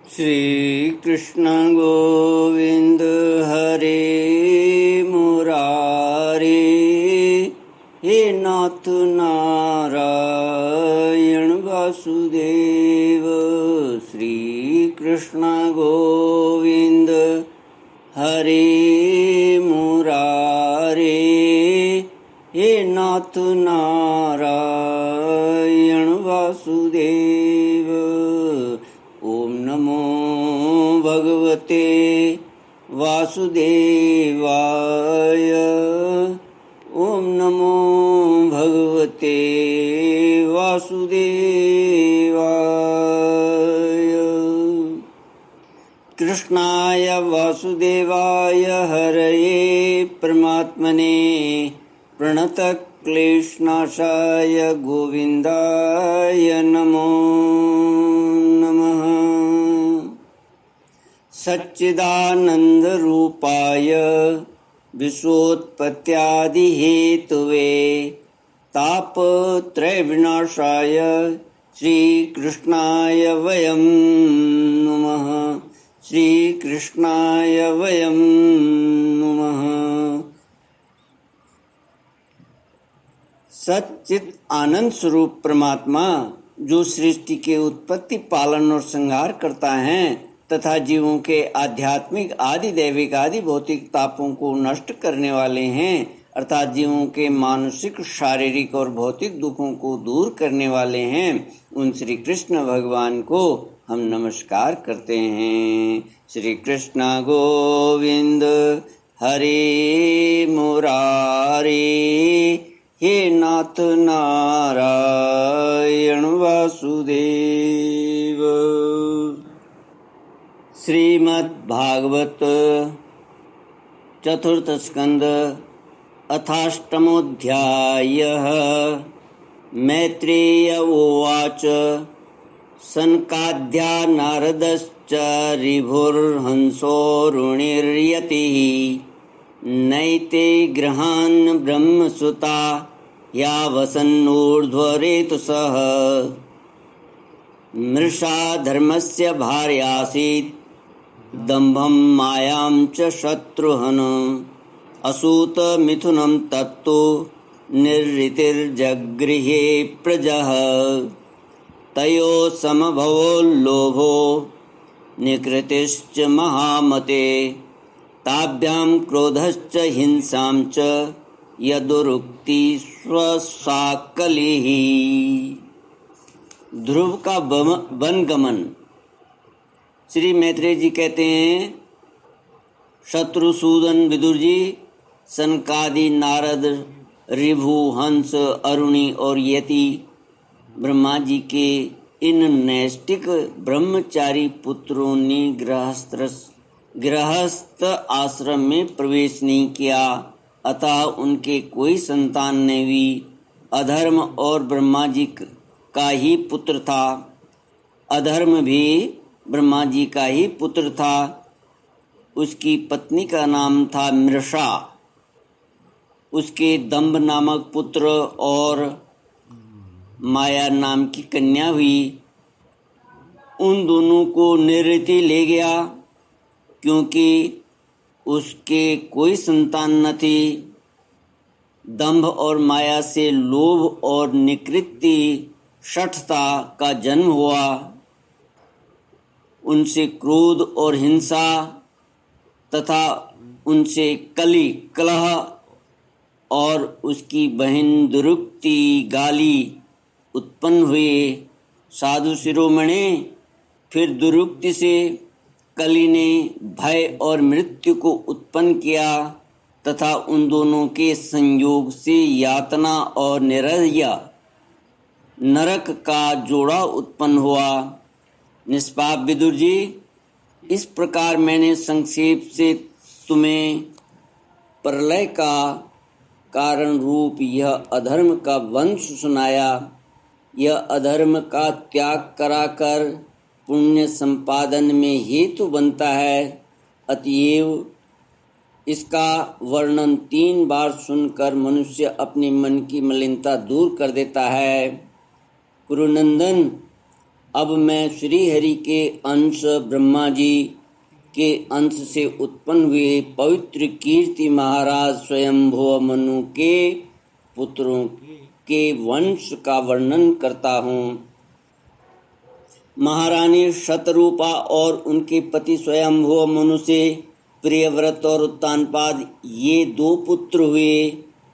श्री कृष्ण गोविंद हरे मुरारे, हे नाथ नारायण वासुदेव। श्री कृष्ण गोविंद हरे मुरारे, हे नाथ नारायण वासुदेव। ओम नमो भगवते वासुदेवाय। ओम नमो भगवते वासुदेवाय। कृष्णाय वासुदेवाय हरये परमात्मने प्रणतक्लेशनाशाय गोविन्दाय नमो नमः। सच्चिदानन्दरूपाय विश्वोत्पत्त्यादिहेतवे तापत्रयविनाशाय श्रीकृष्णाय वयं नमः। श्रीकृष्णाय वयं नमः। सच्चित आनंद स्वरूप परमात्मा जो सृष्टि के उत्पत्ति, पालन और संहार करता है तथा जीवों के आध्यात्मिक आदि दैविक आदि भौतिक तापों को नष्ट करने वाले हैं, अर्थात जीवों के मानसिक शारीरिक और भौतिक दुखों को दूर करने वाले हैं, उन श्री कृष्ण भगवान को हम नमस्कार करते हैं। श्री कृष्ण गोविंद हरे मुरारे, हे नाथ नारायण वासुदेव। श्रीमद्भागवत चतुर्थ स्कंद अथाष्टमोऽध्यायः। मैत्रेय उवाच सनकाद्या नारदश्च ऋभुर्हंसोऽरुणिर्यतिः नैते गृहान् ब्रह्मसुता या वसन्नूर्ध्वरेतुसः। मृषा धर्मस्य भार्यासीत् दम्भं मायां च शत्रुहन्। असूत मिथुनं तत्तु निर्ऋतिर्जगृहे प्रजः। तयो समभवो लोभो निकृतिश्च महामते। ताभ्यां क्रोधश्च हिंसां च यदुरुक्ति स्वसाकलिः। ध्रुव का वनगमन। श्री मैत्रेय जी कहते हैं, शत्रुसूदन विदुर जी, सनकादि नारद, ऋभु, हंस, अरुणि और यति ब्रह्मा जी के इन नैष्टिक ब्रह्मचारी पुत्रों ने गृहस्थ आश्रम में प्रवेश नहीं किया, अतः उनके कोई संतान नहीं हुई। अधर्म और ब्रह्मा जी का ही पुत्र था। अधर्म भी ब्रह्मा जी का ही पुत्र था। उसकी पत्नी का नाम था मृषा। उसके दंभ नामक पुत्र और माया नाम की कन्या हुई। उन दोनों को निरृति ले गया, क्योंकि उसके कोई संतान न थी। दंभ और माया से लोभ और निकृति शठता का जन्म हुआ। उनसे क्रोध और हिंसा तथा उनसे कली कलह और उसकी बहन दुरुक्ति गाली उत्पन्न हुए। साधु शिरोमणि, फिर दुरुक्ति से कली ने भय और मृत्यु को उत्पन्न किया तथा उन दोनों के संयोग से यातना और निरया नरक का जोड़ा उत्पन्न हुआ। निष्पाप विदुर जी, इस प्रकार मैंने संक्षेप से तुम्हें प्रलय का कारण रूप यह अधर्म का वंश सुनाया। यह अधर्म का त्याग कराकर पुण्य संपादन में हेतु बनता है। अतएव इसका वर्णन 3 बार सुनकर मनुष्य अपने मन की मलिनता दूर कर देता है। कुरुनंदन, अब मैं श्री हरि के अंश ब्रह्मा जी के अंश से उत्पन्न हुए पवित्र कीर्ति महाराज स्वयंभुव मनु के पुत्रों के वंश का वर्णन करता हूँ। महारानी शतरूपा और उनके पति स्वयंभुव मनु से प्रियव्रत और उत्तानपाद ये दो पुत्र हुए।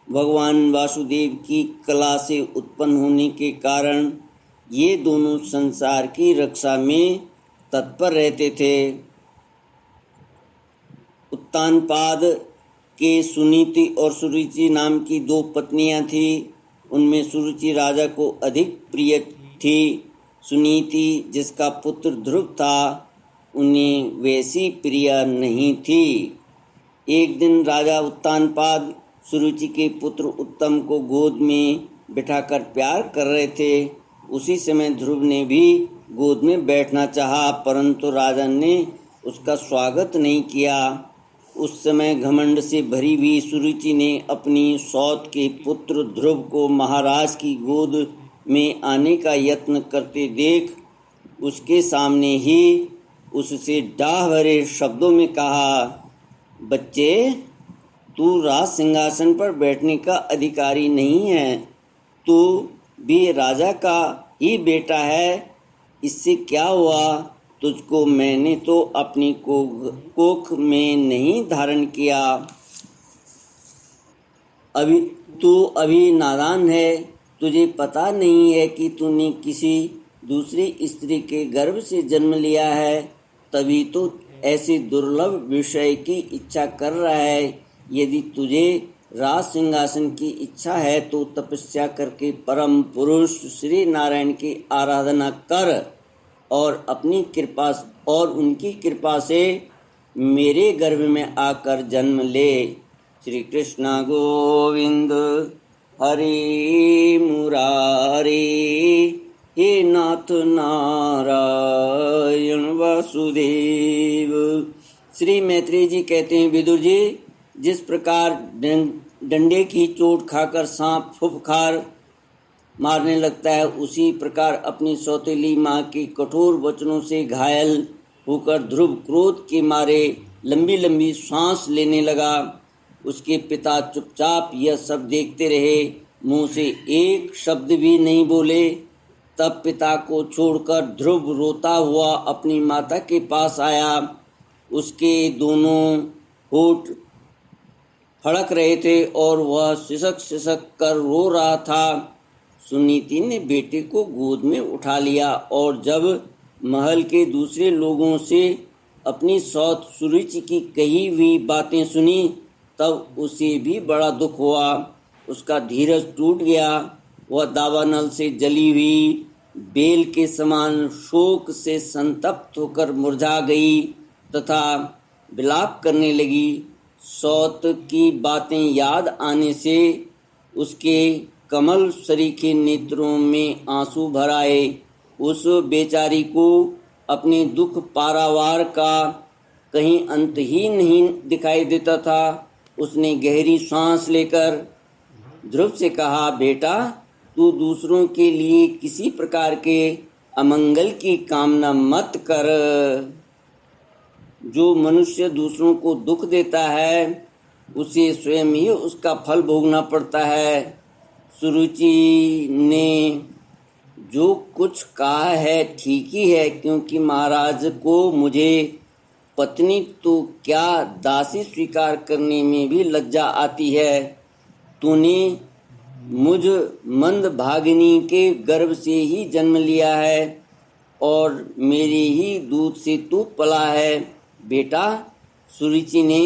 भगवान वासुदेव की कला से उत्पन्न होने के कारण ये दोनों संसार की रक्षा में तत्पर रहते थे। उत्तानपाद के सुनीति और सुरुचि नाम की दो पत्नियां थीं। उनमें सुरुचि राजा को अधिक प्रिय थी। सुनीति जिसका पुत्र ध्रुव था उन्हें वैसी प्रिय नहीं थी। एक दिन राजा उत्तानपाद सुरुचि के पुत्र उत्तम को गोद में बिठाकर प्यार कर रहे थे। उसी समय ध्रुव ने भी गोद में बैठना चाहा, परंतु राजा ने उसका स्वागत नहीं किया। उस समय घमंड से भरी हुई सुरुचि ने अपनी सौत के पुत्र ध्रुव को महाराज की गोद में आने का यत्न करते देख उसके सामने ही उससे डाह भरे शब्दों में कहा, बच्चे, तू राज सिंहासन पर बैठने का अधिकारी नहीं है। तू भी राजा का ही बेटा है। इससे क्या हुआ? तुझको मैंने तो अपनी कोख में नहीं धारण किया। अभी नादान है। तुझे पता नहीं है कि तूने किसी दूसरी स्त्री के गर्भ से जन्म लिया है, तभी तो ऐसे दुर्लभ विषय की इच्छा कर रहा है। यदि तुझे राज सिंहासन की इच्छा है तो तपस्या करके परम पुरुष श्री नारायण की आराधना कर और अपनी कृपा और उनकी कृपा से मेरे गर्भ में आकर जन्म ले। श्री कृष्ण गोविंद हरि मुरारी, हे नाथ नारायण वासुदेव। श्री मैत्रेय जी कहते हैं, विदुर जी, जिस प्रकार डंडे की चोट खाकर सांप फुफकार मारने लगता है, उसी प्रकार अपनी सौतेली माँ के कठोर वचनों से घायल होकर ध्रुव क्रोध के मारे लंबी लंबी सांस लेने लगा। उसके पिता चुपचाप यह सब देखते रहे, मुंह से एक शब्द भी नहीं बोले। तब पिता को छोड़कर ध्रुव रोता हुआ अपनी माता के पास आया। उसके दोनों होठ फड़क रहे थे और वह सिसक सिसक कर रो रहा था। सुनीति ने बेटे को गोद में उठा लिया और जब महल के दूसरे लोगों से अपनी सौत सुरुचि की कही हुई बातें सुनी, तब उसे भी बड़ा दुख हुआ। उसका धीरज टूट गया। वह दावानल से जली हुई बेल के समान शोक से संतप्त होकर मुरझा गई तथा विलाप करने लगी। सौत की बातें याद आने से उसके कमल सरीखे नेत्रों में आंसू भर आए। उस बेचारी को अपने दुख पारावार का कहीं अंत ही नहीं दिखाई देता था। उसने गहरी सांस लेकर ध्रुव से कहा, बेटा, तू दूसरों के लिए किसी प्रकार के अमंगल की कामना मत कर। जो मनुष्य दूसरों को दुख देता है उसे स्वयं ही उसका फल भोगना पड़ता है। सुरुचि ने जो कुछ कहा है ठीक ही है, क्योंकि महाराज को मुझे पत्नी तो क्या दासी स्वीकार करने में भी लज्जा आती है। तूने मुझ मंद भागिनी के गर्भ से ही जन्म लिया है और मेरे ही दूध से तू पला है। बेटा, सुरुचि ने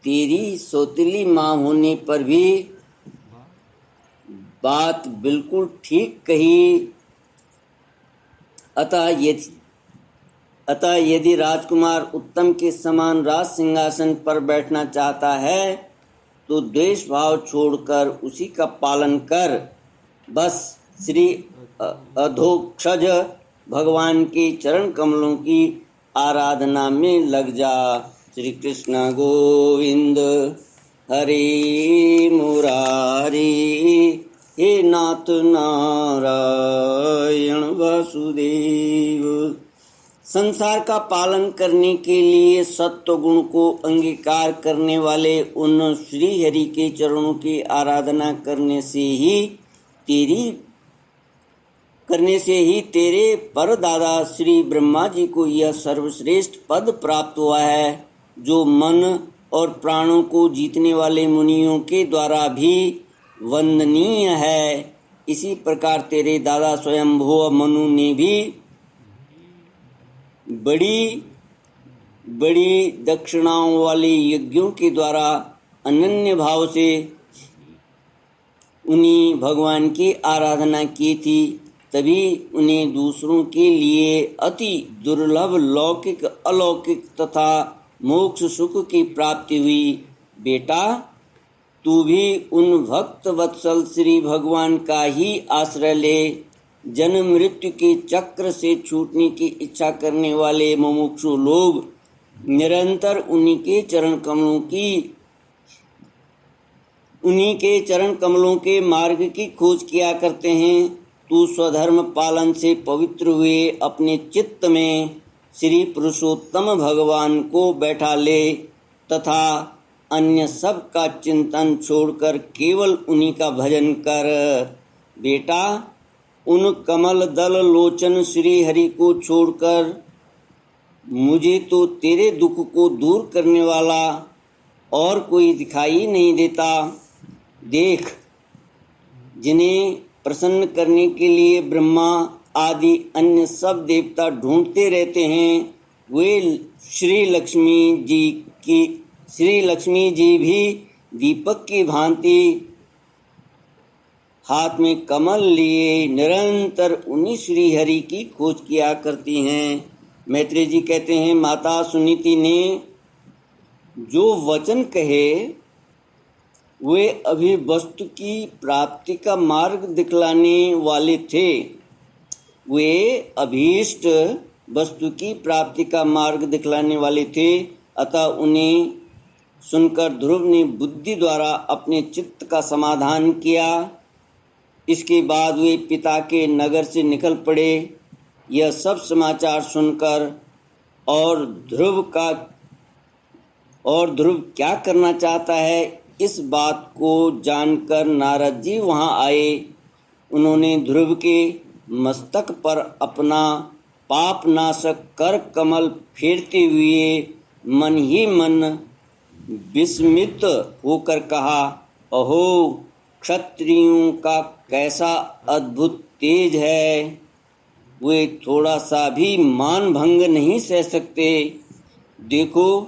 तेरी सौतेली माँ होने पर भी बात बिल्कुल ठीक कही। अतः यदि राजकुमार उत्तम के समान राज सिंहासन पर बैठना चाहता है तो द्वेष भाव छोड़कर उसी का पालन कर। बस श्री अधोक्षज भगवान के चरण कमलों की आराधना में लग जा। श्री कृष्ण गोविंद हरि मुरारी, हे नाथ नारायण वासुदेव। संसार का पालन करने के लिए सत्व गुण को अंगीकार करने वाले उन श्री हरि के चरणों की आराधना करने से ही तेरे पर दादा श्री ब्रह्मा जी को यह सर्वश्रेष्ठ पद प्राप्त हुआ है, जो मन और प्राणों को जीतने वाले मुनियों के द्वारा भी वंदनीय है। इसी प्रकार तेरे दादा स्वयंभुव मनु ने भी बड़ी बड़ी दक्षिणाओं वाले यज्ञों के द्वारा अनन्य भाव से उन्हीं भगवान की आराधना की थी, तभी उन्हें दूसरों के लिए अति दुर्लभ लौकिक अलौकिक तथा मोक्ष सुख की प्राप्ति हुई। बेटा, तू भी उन भक्त वत्सल श्री भगवान का ही आश्रय ले। जन्म मृत्यु के चक्र से छूटने की इच्छा करने वाले मुमुक्षु लोग निरंतर उन्हीं के चरण कमलों के मार्ग की खोज किया करते हैं। तू स्वधर्म पालन से पवित्र हुए अपने चित्त में श्री पुरुषोत्तम भगवान को बैठा ले तथा अन्य सब का चिंतन छोड़कर केवल उन्हीं का भजन कर। बेटा, उन कमल दल लोचन श्री हरि को छोड़कर मुझे तो तेरे दुख को दूर करने वाला और कोई दिखाई नहीं देता। देख, जिन्हें प्रसन्न करने के लिए ब्रह्मा आदि अन्य सब देवता ढूंढते रहते हैं, वे श्री लक्ष्मी जी भी दीपक की भांति हाथ में कमल लिए निरंतर उन्हीं श्री हरि की खोज किया करती हैं। मैत्रेय जी कहते हैं, माता सुनीति ने जो वचन कहे वे अभी वस्तु की प्राप्ति का मार्ग दिखलाने वाले थे। वे अभीष्ट वस्तु की प्राप्ति का मार्ग दिखलाने वाले थे। अतः उन्हें सुनकर ध्रुव ने बुद्धि द्वारा अपने चित्त का समाधान किया। इसके बाद वे पिता के नगर से निकल पड़े। यह सब समाचार सुनकर और ध्रुव क्या करना चाहता है, इस बात को जानकर नारद जी वहाँ आए। उन्होंने ध्रुव के मस्तक पर अपना पाप नाशक कर कमल फेरते हुए मन ही मन विस्मित होकर कहा, अहो, क्षत्रियों का कैसा अद्भुत तेज है। वे थोड़ा सा भी मान भंग नहीं सह सकते। देखो,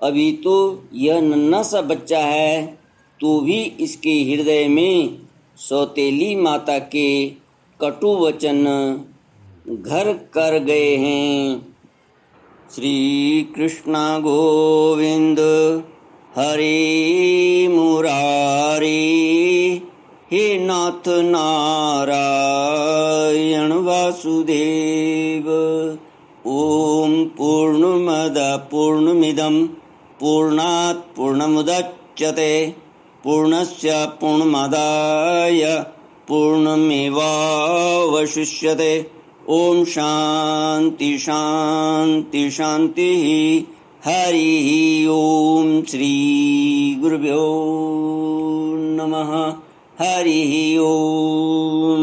अभी तो यह नन्हा सा बच्चा है, तो भी इसके हृदय में सौतेली माता के कटु वचन घर कर गए हैं। श्री कृष्ण गोविंद हरे मुरारी, हे नाथ नारायण वासुदेव। ओम पूर्णमद पूर्णमिदं पूर्णात् पूर्णमुदच्यते पूर्णस्य पूर्णमादाय पूर्णमेवावशिष्यते। ओम शांति शांति शांति। हरि ओम। श्री गुरुभ्यो नमः। हरि ओम।